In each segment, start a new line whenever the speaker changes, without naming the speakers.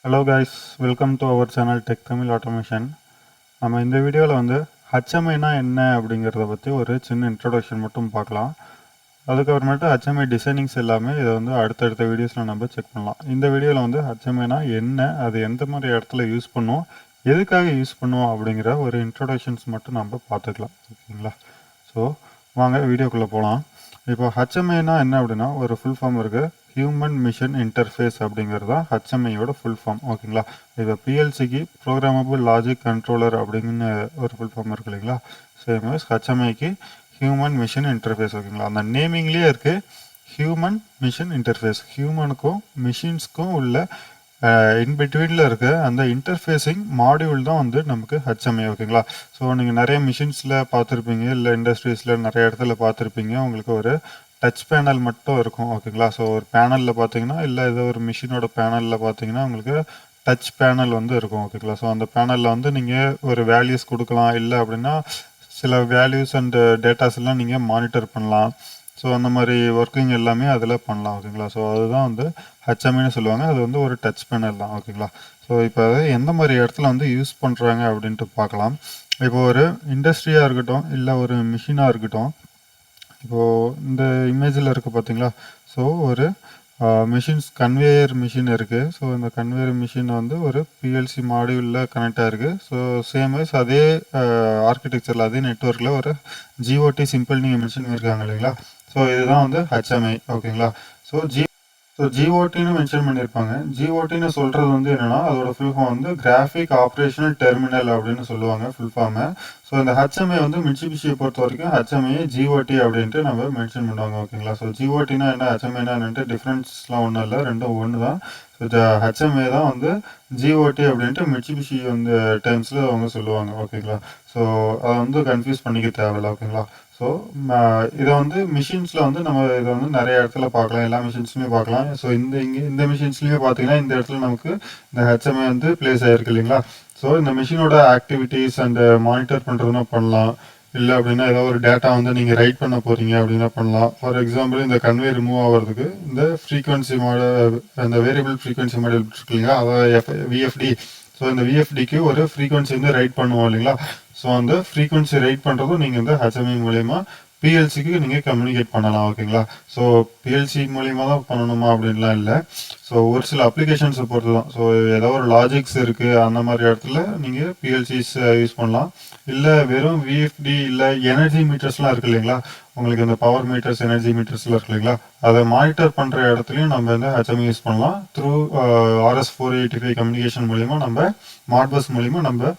Hello guys, welcome to our channel tech Tamil automation. நம்ம இந்த வீடியோவில் ஹச்எம்ஐனா என்ன அப்படிங்கிறத பற்றி ஒரு சின்ன இன்ட்ரடக்ஷன் மட்டும் பார்க்கலாம். அதுக்கப்புறமேட்டு ஹச்எம்ஐ டிசைனிங்ஸ் எல்லாமே இதை அடுத்தடுத்த வீடியோஸில் நம்ம செக் பண்ணலாம். இந்த வீடியோவில் ஹச்எம்ஐனா என்ன, அது எந்த மாதிரி இடத்துல யூஸ் பண்ணுவோம், எதுக்காக யூஸ் பண்ணுவோம் அப்படிங்கிற ஒரு இன்ட்ரடக்ஷன்ஸ் மட்டும் நம்ம பார்த்துக்கலாம். ஓகேங்களா? ஸோ வாங்க வீடியோக்குள்ளே போகலாம். இப்போ ஹச்எம்ஐனா என்ன அப்படின்னா ஒரு ஃபுல் ஃபார்ம் இருக்குது. ஹியூமன் மிஷன் இன்டர்ஃபேஸ் அப்படிங்கிறது தான் ஹச்எம்ஐயோட ஃபுல் ஃபார்ம். ஓகேங்களா? இப்போ பிஎல்சிக்கு ப்ரோக்ராமபிள் லாஜிக் கண்ட்ரோலர் அப்படின்னு ஒரு ஃபுல் ஃபார்ம் இருக்கு இல்லைங்களா? சேம் ஹச்எம்ஐக்கு ஹியூமன் மிஷன் இன்டர்ஃபேஸ். ஓகேங்களா? அந்த நேமிங்லேயே இருக்குது ஹியூமன் மிஷன் இன்டர்ஃபேஸ். ஹியூமனுக்கும் மிஷின்ஸ்க்கும் உள்ள இன்பிட்வீனில் இருக்க அந்த இன்டர்ஃபேஸிங் மாடியூல் தான் நமக்கு ஹச்எம்ஐ. ஓகேங்களா? ஸோ நீங்கள் நிறைய மிஷின்ஸில் பார்த்துருப்பீங்க, இல்லை இண்டஸ்ட்ரீஸில் நிறைய இடத்துல பார்த்துருப்பீங்க. உங்களுக்கு ஒரு டச் பேனல் மட்டும் இருக்கும். ஓகேங்களா? ஸோ ஒரு பேனலில் பார்த்தீங்கன்னா, இல்லை ஏதோ ஒரு மிஷினோட பேனலில் பார்த்தீங்கன்னா உங்களுக்கு டச் பேனல் இருக்கும். ஓகேங்களா? ஸோ அந்த பேனலில் நீங்கள் ஒரு வேல்யூஸ் கொடுக்கலாம், இல்லை அப்படின்னா சில வேல்யூஸ் அண்ட் டேட்டாஸ் எல்லாம் நீங்கள் மானிட்டர் பண்ணலாம். ஸோ அந்த மாதிரி ஒர்க்கிங் எல்லாமே அதில் பண்ணலாம். ஓகேங்களா? ஸோ அதுதான் ஹச்எம்ஐன்னு சொல்லுவாங்க. அது ஒரு டச் பேனல் தான். ஓகேங்களா? ஸோ இப்போ எந்த மாதிரி இடத்துல யூஸ் பண்ணுறாங்க அப்படின்ட்டு பார்க்கலாம். இப்போ ஒரு இண்டஸ்ட்ரியாக இருக்கட்டும், இல்லை ஒரு மிஷினாக இருக்கட்டும். இப்போது இந்த இமேஜில் இருக்குது பார்த்தீங்களா? ஸோ ஒரு மிஷின்ஸ் கன்வேயர் மிஷின் இருக்குது. ஸோ இந்த கன்வேயர் மிஷின் ஒரு பிஎல்சி மாடியூலில் கனெக்ட் ஆகிருக்கு. ஸோ சேம் வைஸ் அதே ஆர்கிடெக்சரில் அதே நெட்ஒர்க்கில் ஒரு ஜிஓடி சிம்பிள் நீங்கள் மென்ஷன் பண்ணியிருக்காங்க இல்லைங்களா? ஸோ இதுதான் ஹச்எம்ஐ. ஓகேங்களா? ஸோ ஜிஓடின்னு மென்ஷன் பண்ணியிருப்பாங்க. ஜிஓடின்னு சொல்கிறது என்னென்னா அதோட full form graphic operational terminal அப்படின்னு சொல்லுவாங்க ஃபுல் ஃபார்மை. ஸோ இந்த ஹச்எம்ஐ மிட்சுபிஷியை பொறுத்த வரைக்கும் ஹச்எம்ஐ ஜிஓடி அப்படின்ட்டு நம்ம மென்ஷன் பண்ணுவாங்க. ஓகேங்களா? ஸோ ஜிஓடினா என்ன, ஹச்எம்ஐனா என்னன்ட்டு டிஃப்ரென்ஸ்லாம் ஒன்றும் இல்லை, ரெண்டும் ஒன்று தான். ஸோ ஹச்எம்ஐ தான் ஜிஓடி அப்படின்ட்டு மிட்சுபிஷி டேர்ம்ஸில் அவங்க சொல்லுவாங்க. ஓகேங்களா? ஸோ அதை கன்ஃபியூஸ் பண்ணிக்க தேவையில்லை. ஓகேங்களா? ஸோ இதை மிஷின்ஸில் நம்ம இதை நிறைய இடத்துல பார்க்கலாம், எல்லா மிஷின்ஸுமே பார்க்கலாம். ஸோ இந்த மிஷின்ஸ்லையுமே பார்த்தீங்கன்னா இந்த இடத்துல நமக்கு இந்த ஹெச்எம்ஐ பிளேஸ் ஆகிருக்கு இல்லைங்களா? ஸோ இந்த மிஷினோட ஆக்டிவிட்டீஸ் அண்ட் மானிட்டர் பண்ணுறதுனா பண்ணலாம், இல்லை அப்படின்னா ஏதாவது ஒரு டேட்டா நீங்கள் ரைட் பண்ண போகிறீங்க அப்படின்னா பண்ணலாம். ஃபார் எக்ஸாம்பிள் இந்த கன்வே ரிமூவ் ஆகிறதுக்கு இந்த ஃப்ரீக்வன்சி மாடல், இந்த வேரியபிள் ஃப்ரீக்வன்சி மாடல் இருக்கு இல்லைங்களா, அதாவது விஎஃப்டி. ஸோ இந்த விஎஃப்டிக்கு ஒரு ஃப்ரீக்வன்சி ரைட் பண்ணுவோம் இல்லைங்களா? ஸோ அந்த ஃப்ரீக்வன்சி ரைட் பண்ணுறதும் நீங்கள் ஹெச்எம்ஐ மூலயமா பிஎல்சிக்கு நீங்கள் கம்யூனிகேட் பண்ணலாம். ஓகேங்களா? ஸோ பிஎல்சி மூலியமாக தான் பண்ணணுமா அப்படின்லாம் இல்லை. ஸோ ஒரு சில அப்ளிகேஷன்ஸை பொறுத்து தான். ஸோ ஏதோ ஒரு லாஜிக்ஸ் இருக்குது, அந்த மாதிரி இடத்துல நீங்கள் பிஎல்சிஸ் யூஸ் பண்ணலாம். இல்லை வெறும் விஎஃப்டி இல்லை எனர்ஜி மீட்டர்ஸ்லாம் இருக்குது இல்லைங்களா, உங்களுக்கு இந்த பவர் மீட்டர்ஸ் எனர்ஜி மீட்டர்ஸ்லாம் இருக்கு இல்லைங்களா, அதை மானிட்டர் பண்ணுற இடத்துலையும் நம்ம ஹெச்எம்ஐ யூஸ் பண்ணலாம். த்ரூ RS485 கம்யூனிகேஷன் மூலிமா நம்ம மாட்பஸ் மூலிமா நம்ம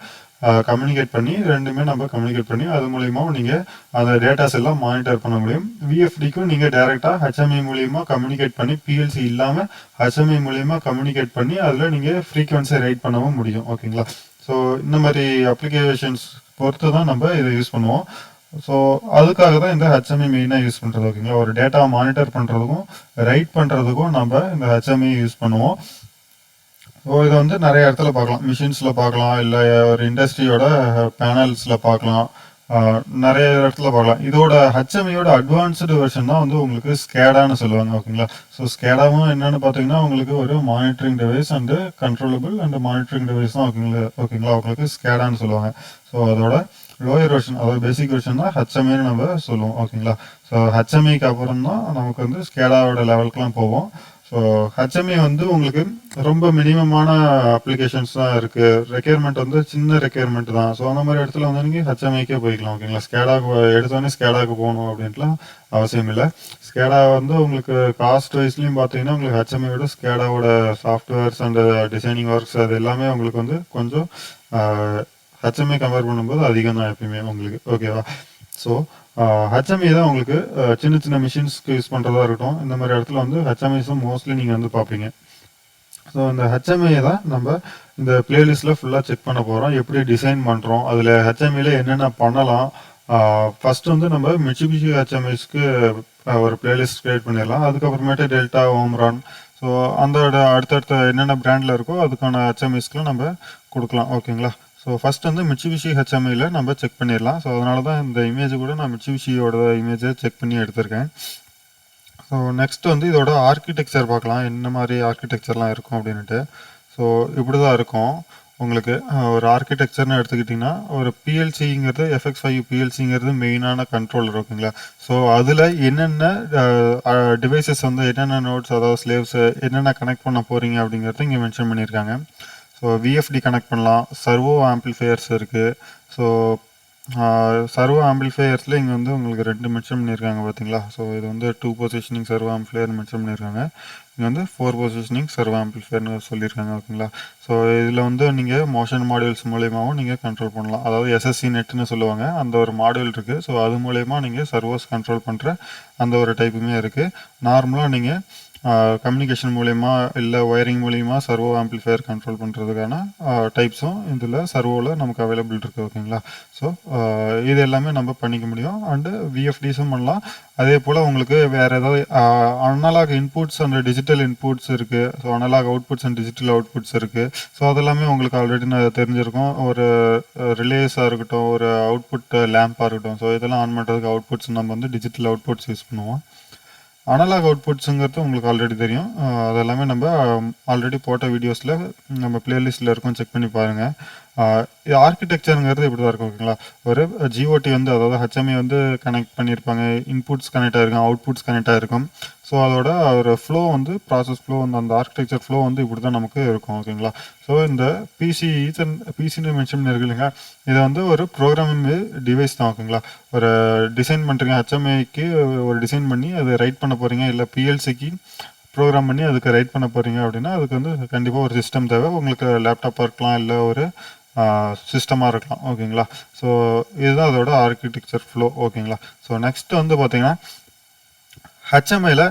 கம்யூனிகேட் பண்ணி ரெண்டுமே நம்ம கம்யூனிகேட் பண்ணி அது மூலியமாக நீங்கள் அந்த டேட்டாஸ் எல்லாம் மானிட்டர் பண்ண முடியும். விஎஃப்டிக்கும் நீங்கள் டைரெக்டாக ஹெச்எம்ஐ மூலியமாக கம்யூனிகேட் பண்ணி பிஎல்சி இல்லாமல் ஹெச்எம்ஐ மூலியமாக கம்யூனிகேட் பண்ணி அதில் நீங்கள் ஃப்ரீக்வன்சியை ரைட் பண்ணவும் முடியும். ஓகேங்களா? ஸோ இந்த மாதிரி அப்ளிகேஷன்ஸ் பொறுத்து தான் நம்ம இதை யூஸ் பண்ணுவோம். ஸோ அதுக்காக தான் இந்த ஹெச்எம்ஐ மெயினாக யூஸ் பண்ணுறது. ஓகேங்களா? ஒரு டேட்டா மானிட்டர் பண்ணுறதுக்கும் ரைட் பண்ணுறதுக்கும் நம்ம இந்த ஹெச்எம்ஐ யூஸ் பண்ணுவோம். ஸோ இதை நிறைய இடத்துல பார்க்கலாம், மிஷின்ஸில் பார்க்கலாம், இல்லை ஒரு இண்டஸ்ட்ரியோட பேனல்ஸில் பார்க்கலாம், நிறைய இடத்துல பார்க்கலாம். இதோட ஹெச்எம்ஐயோட அட்வான்ஸ்டு வெர்ஷன் தான் உங்களுக்கு ஸ்கேடான்னு சொல்லுவாங்க. ஓகேங்களா? ஸோ ஸ்கேடாவும் என்னென்னு பார்த்தீங்கன்னா உங்களுக்கு ஒரு monitoring device and controllable and monitoring device தான். ஓகேங்களா? உங்களுக்கு ஸ்கேடான்னு சொல்லுவாங்க. ஸோ அதோட லோயர் வெர்ஷன், அதாவது பேசிக் வெர்ஷன் தான் ஹெச்எம்ஐன்னு நம்ம சொல்லுவோம். ஓகேங்களா? ஸோ ஹெச்எம்ஐக்கு அப்புறம் தான் நமக்கு ஸ்கேடாவோட லெவலுக்குலாம் போவோம். ஸோ ஹெச்எம்ஐ உங்களுக்கு ரொம்ப மினிமமான அப்ளிகேஷன்ஸ் தான் இருக்குது. ரெக்யர்மெண்ட் சின்ன ரெக்யர்மெண்ட் தான். ஸோ அந்த மாதிரி இடத்துல நீங்கள் ஹெச்எம்ஐக்கே போய்க்கலாம். ஓகேங்களா? ஸ்கேடாக்கு எடுத்தோடனே ஸ்கேடாக்கு போகணும் அப்படின்ட்டுலாம் அவசியம் இல்லை. ஸ்கேடா உங்களுக்கு காஸ்ட் வைஸ்லையும் பார்த்தீங்கன்னா உங்களுக்கு ஹெச்எம்ஐயோட ஸ்கேடாவோட சாஃப்ட்வேர்ஸ் அண்ட் டிசைனிங் ஒர்க்ஸ் அது எல்லாமே உங்களுக்கு கொஞ்சம் ஹெச்எம்ஐ கம்பேர் பண்ணும்போது அதிகம் தான் எப்பயுமே உங்களுக்கு. ஓகேவா? ஸோ ஹெச்எம்ஐ தான் உங்களுக்கு சின்ன சின்ன மிஷின்ஸ்க்கு யூஸ் பண்ணுறதா இருக்கட்டும். இந்த மாதிரி இடத்துல ஹெச்எம்ஐஸும் மோஸ்ட்லி நீங்கள் பார்ப்பீங்க. ஸோ இந்த ஹெச்எம்ஐ தான் நம்ம இந்த பிளேலிஸ்ட்டில் ஃபுல்லாக செக் பண்ண போகிறோம். எப்படி டிசைன் பண்ணுறோம், அதில் ஹெச்எம்ஐயில் என்னென்ன பண்ணலாம். ஃபஸ்ட்டு நம்ம மிட்சுபிஷி ஹெச்எம்ஐஸ்க்கு ஒரு பிளேலிஸ்ட் க்ரியேட் பண்ணிடலாம். அதுக்கப்புறமேட்டு டெல்டா, ஓம்ரான், ஸோ அந்த அடுத்தடுத்த என்னென்ன பிராண்டில் இருக்கோ அதுக்கான ஹெச்எம்ஐஸ்க்குலாம் நம்ம கொடுக்கலாம். ஓகேங்களா? ஸோ ஃபஸ்ட் மிட்சுபிஷி ஹெச்எம்ஐயில் நம்ம செக் பண்ணிடலாம். ஸோ அதனால தான் இந்த இமேஜ் கூட நான் மிட்சுபிஷியோட இமேஜை செக் பண்ணி எடுத்திருக்கேன். ஸோ நெக்ஸ்ட் இதோட ஆர்கிடெக்சர் பார்க்கலாம், என்ன மாதிரி ஆர்கிடெக்சர்லாம் இருக்கும் அப்படின்ட்டு. ஸோ இப்படி தான் இருக்கும் உங்களுக்கு. ஒரு ஆர்கிடெக்சர்னு எடுத்துக்கிட்டிங்கன்னா ஒரு பிஎல்சிங்கிறது FX5 பிஎல்சிங்கிறது மெயினான கண்ட்ரோலர் ஓகேங்களா. ஸோ அதில் என்னென்ன டிவைசஸ் வந்து என்னென்ன நோட்ஸ் அதாவது ஸ்லேவ்ஸ் என்னென்ன கனெக்ட் பண்ண போகிறீங்க அப்படிங்கிறது இங்கே மென்ஷன் பண்ணியிருக்காங்க. ஸோ விஎஃப்டி கனெக்ட் பண்ணலாம், சர்வோ ஆம்பிளிஃபையர்ஸ் இருக்குது. ஸோ சர்வோ ஆம்பிளிஃபையர்ஸில் இங்கே வந்து உங்களுக்கு 2 மென்ஷன் பண்ணியிருக்காங்க பார்த்தீங்களா. ஸோ இது வந்து 2 பொசிஷனிங் சர்வோ ஆம்பிளிஃபையர் மென்ஷன் பண்ணியிருக்காங்க. இங்கே வந்து 4 பொசிஷனிங் சர்வோ ஆம்பிளிஃபையர்னு சொல்லியிருக்காங்க ஓகேங்களா. ஸோ இதில் வந்து நீங்கள் மோஷன் மாடியூல்ஸ் மூலியமாகவும் நீங்கள் கண்ட்ரோல் பண்ணலாம். அதாவது SSC நெட்டுன்னு சொல்லுவாங்க, அந்த ஒரு மாடியூல் இருக்குது. ஸோ அது மூலயமா நீங்கள் சர்வோஸ் கண்ட்ரோல் பண்ணுற அந்த ஒரு டைப்புமே இருக்குது. நார்மலாக நீங்கள் கம்யூனிகேஷன் மூலயமா இல்லை ஒயரிங் மூலிமா சர்வோ ஆம்பிளிஃபையர் கண்ட்ரோல் பண்ணுறதுக்கான டைப்ஸும் இதில் சர்வோவில் நமக்கு அவைலபிள் இருக்குது ஓகேங்களா. ஸோ இது எல்லாமே நம்ம பண்ணிக்க முடியும். அண்டு விஎஃப்டிஸும் பண்ணலாம். அதே போல் உங்களுக்கு வேறு ஏதாவது analog inputs and digital inputs இருக்குது. So analog outputs and digital outputs இருக்குது. ஸோ அதெல்லாமே உங்களுக்கு ஆல்ரெடி நான் தெரிஞ்சிருக்கும். ஒரு ரிலேஸாக இருக்கட்டும், ஒரு அவுட்புட் லேம்பாக இருக்கட்டும். ஸோ இதெல்லாம் ஆன் பண்ணுறதுக்கு அவுட்புட்ஸ் நம்ம வந்து டிஜிட்டல் அவுட்புட்ஸ் யூஸ் பண்ணுவோம். அனலாக் அவுட்புட்ஸுங்கிறது உங்களுக்கு ஆல்ரெடி தெரியும். அதெல்லாமே நம்ம ஆல்ரெடி போட்ட வீடியோஸில் நம்ம பிளேலிஸ்ட்டில் இருக்கும், செக் பண்ணி பாருங்கள். இது ஆர்கிடெக்சருங்கிறது இப்படி தான் இருக்கும் ஓகேங்களா. ஒரு ஜிஓடி வந்து அதாவது HMI வந்து கனெக்ட் பண்ணியிருப்பாங்க, இன்புட்ஸ் கனெக்ட் ஆகிருக்கும், அவுட்புட்ஸ் கனெக்ட் ஆகிருக்கும். ஸோ அதோட ஒரு ஃப்ளோ வந்து ப்ராசஸ் ஃப்ளோ வந்து அந்த ஆர்கிடெக்சர் ஃப்ளோ வந்து இப்படி தான் நமக்கு இருக்கும் ஓகேங்களா. ஸோ இந்த பிசின்னு மென்ஷன் பண்ணியிருக்கு இல்லைங்க, இதை வந்து ஒரு ப்ரோக்ராமிங் டிவைஸ் தான் ஓகேங்களா. ஒரு டிசைன் பண்ணுறீங்க, HMIக்கு ஒரு டிசைன் பண்ணி அதை ரைட் பண்ண போகிறீங்க, இல்லை பிஎல்சிக்கு ப்ரோக்ராம் பண்ணி அதுக்கு ரைட் பண்ண போகிறீங்க அப்படின்னா அதுக்கு வந்து கண்டிப்பாக ஒரு சிஸ்டம் தேவை. உங்களுக்கு லேப்டாப்பாக இருக்கலாம், இல்லை ஒரு சிஸ்டமாக இருக்கலாம் ஓகேங்களா. ஸோ இதுதான் அதோட ஆர்கிடெக்சர் ஃப்ளோ ஓகேங்களா. ஸோ நெக்ஸ்ட் வந்து பார்த்தீங்கன்னா HMIயில்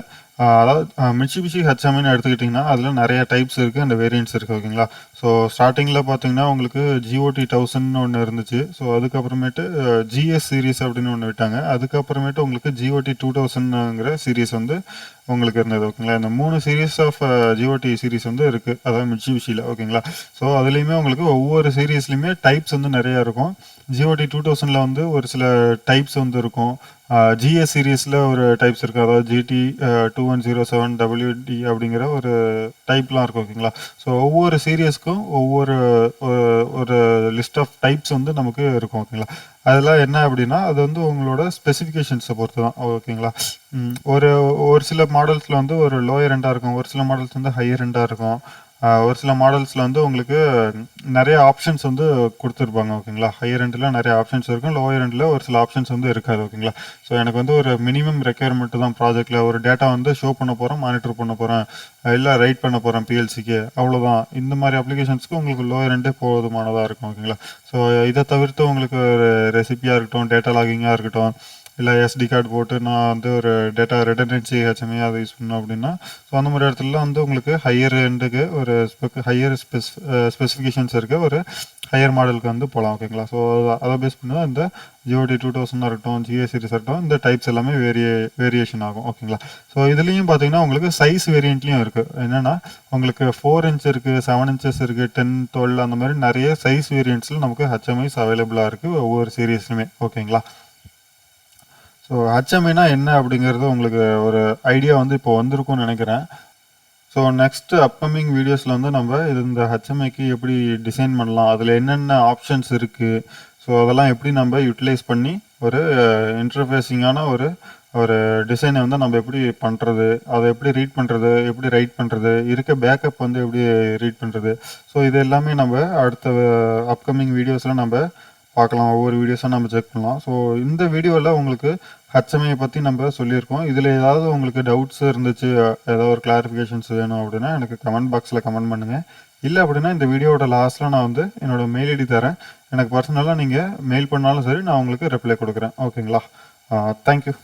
அதாவது மிட்சுபிஷி HMIன்னு எடுத்துக்கிட்டிங்கன்னா அதில் நிறைய டைப்ஸ் இருக்குது, அந்த வேரியன்ட்ஸ் இருக்குது ஓகேங்களா. ஸோ ஸ்டார்டிங்கில் பார்த்தீங்கன்னா உங்களுக்கு GOT1000 ஒன்று இருந்துச்சு. ஸோ அதுக்கப்புறமேட்டு GS சீரீஸ் அப்படின்னு ஒன்று விட்டாங்க. அதுக்கப்புறமேட்டு உங்களுக்கு GOT2000ங்கிற சீரீஸ் வந்து உங்களுக்கு இருந்தது ஓகேங்களா. இந்த 3 சீரீஸ் ஆஃப் GOT சீரீஸ் வந்து இருக்குது, அதாவது மிட்சுபிஷியில் ஓகேங்களா. ஸோ அதுலேயுமே உங்களுக்கு ஒவ்வொரு சீரீஸ்லையுமே டைப்ஸ் வந்து நிறையா இருக்கும். GOT2000ல் வந்து ஒரு சில டைப்ஸ் வந்து இருக்கும். GS சீரீஸில் ஒரு டைப்ஸ் இருக்குது, அதாவது GT2107WD அப்படிங்கிற ஒரு டைப்லாம் இருக்குது ஓகேங்களா. ஸோ ஒவ்வொரு சீரியஸ்க்கும் ஒவ்வொரு ஒரு லிஸ்ட் ஆஃப் டைப்ஸ் வந்து நமக்கு இருக்கும் ஓகேங்களா. அதெல்லாம் என்ன அப்படின்னா அது வந்து உங்களோட ஸ்பெசிஃபிகேஷன்ஸை பொறுத்து தான் ஓகேங்களா. ஒரு ஒரு சில மாடல்ஸில் வந்து ஒரு லோயர் எண்டாக இருக்கும், ஒரு சில மாடல்ஸ் வந்து ஹையர் எண்டாக இருக்கும். ஒரு சில மாடல்ஸில் வந்து உங்களுக்கு நிறைய ஆப்ஷன்ஸ் வந்து கொடுத்துருப்பாங்க ஓகேங்களா. ஹையர் எண்டில் நிறைய ஆப்ஷன்ஸ் இருக்கும், லோயர் எண்டில் ஒரு சில ஆப்ஷன்ஸ் வந்து இருக்காது ஓகேங்களா. ஸோ எனக்கு வந்து ஒரு மினிமம் ரெக்யர்மெண்ட்டு தான் ப்ராஜெக்டில் ஒரு டேட்டா வந்து ஷோ பண்ண போகிறேன், மானிட்டர் பண்ண போகிறேன், இல்லை ரைட் பண்ண போகிறேன் பிஎல்சிக்கு, அவ்வளோதான். இந்த மாதிரி அப்ளிகேஷன்ஸ்க்கு உங்களுக்கு லோயர் எண்டே போதுமானதாக இருக்கும் ஓகேங்களா. ஸோ இதை தவிர்த்து உங்களுக்கு ஒரு ரெசிபியாக இருக்கட்டும், டேட்டா லாகிங்காக இருக்கட்டும், இல்லை SD கார்டு போட்டு நான் வந்து ஒரு டேட்டா ரிடண்டன்சி HMI அதை யூஸ் பண்ணோம் அப்படின்னா ஸோ அந்த மாதிரி இடத்துலலாம் வந்து உங்களுக்கு ஹையர் எண்டுக்கு ஒரு ஹையர் ஸ்பெசிஃபிகேஷன்ஸ் இருக்க ஒரு ஹையர் மாடலுக்கு வந்து போகலாம் ஓகேங்களா. ஸோ அதை பேஸ் பண்ணி தான் இந்த GOT2000 இருக்கட்டும், GS சீரிஸ் இருக்கட்டும், இந்த டைப்ஸ் எல்லாமே வேரியேஷன் ஆகும் ஓகேங்களா. ஸோ இதுலேயும் பார்த்தீங்கன்னா உங்களுக்கு சைஸ் வேரியண்ட்லேயும் இருக்குது. என்னென்னா உங்களுக்கு 4 inch இருக்குது, 7 inches இருக்குது, 10, 12 அந்த மாதிரி நிறைய சைஸ் வேரியண்ட்ஸில் நமக்கு HMIs அவைலபிளாக இருக்குது ஒவ்வொரு சீரீஸ்லையுமே ஓகேங்களா. ஸோ HMIனா என்ன அப்படிங்கிறது உங்களுக்கு ஒரு ஐடியா வந்து இப்போ வந்திருக்கும்னு நினைக்கிறேன். ஸோ நெக்ஸ்ட் அப்கமிங் வீடியோஸில் வந்து நம்ம இந்த HMIக்கு எப்படி டிசைன் பண்ணலாம், அதில் என்னென்ன ஆப்ஷன்ஸ் இருக்குது, ஸோ அதெல்லாம் எப்படி நம்ம யூட்டிலைஸ் பண்ணி ஒரு இன்டர்ஃபேஸிங்கான ஒரு ஒரு டிசைனை வந்து நம்ம எப்படி பண்ணுறது, அதை எப்படி ரீட் பண்ணுறது, எப்படி ரைட் பண்ணுறது, இருக்க பேக்கப் வந்து எப்படி ரீட் பண்ணுறது, ஸோ இது எல்லாமே நம்ம அடுத்த அப்கமிங் வீடியோஸில் நம்ம பார்க்கலாம். ஒவ்வொரு வீடியோஸாக நம்ம செக் பண்ணலாம். ஸோ இந்த வீடியோவில் உங்களுக்கு HMI பற்றி நம்ம சொல்லியிருக்கோம். இதில் ஏதாவது உங்களுக்கு டவுட்ஸ் இருந்துச்சு, ஏதாவது ஒரு கிளாரிஃபிகேஷன்ஸ் வேணும் அப்படின்னா எனக்கு கமெண்ட் பாக்ஸில் கமெண்ட் பண்ணுங்கள். இல்லை அப்படின்னா இந்த வீடியோவோட லாஸ்ட்டில் நான் வந்து என்னோடய மெயில் ஐடி தரேன். எனக்கு பர்சனலாக நீங்கள் மெயில் பண்ணாலும் சரி, நான் உங்களுக்கு ரிப்ளை கொடுக்குறேன் ஓகேங்களா. தேங்க்யூ.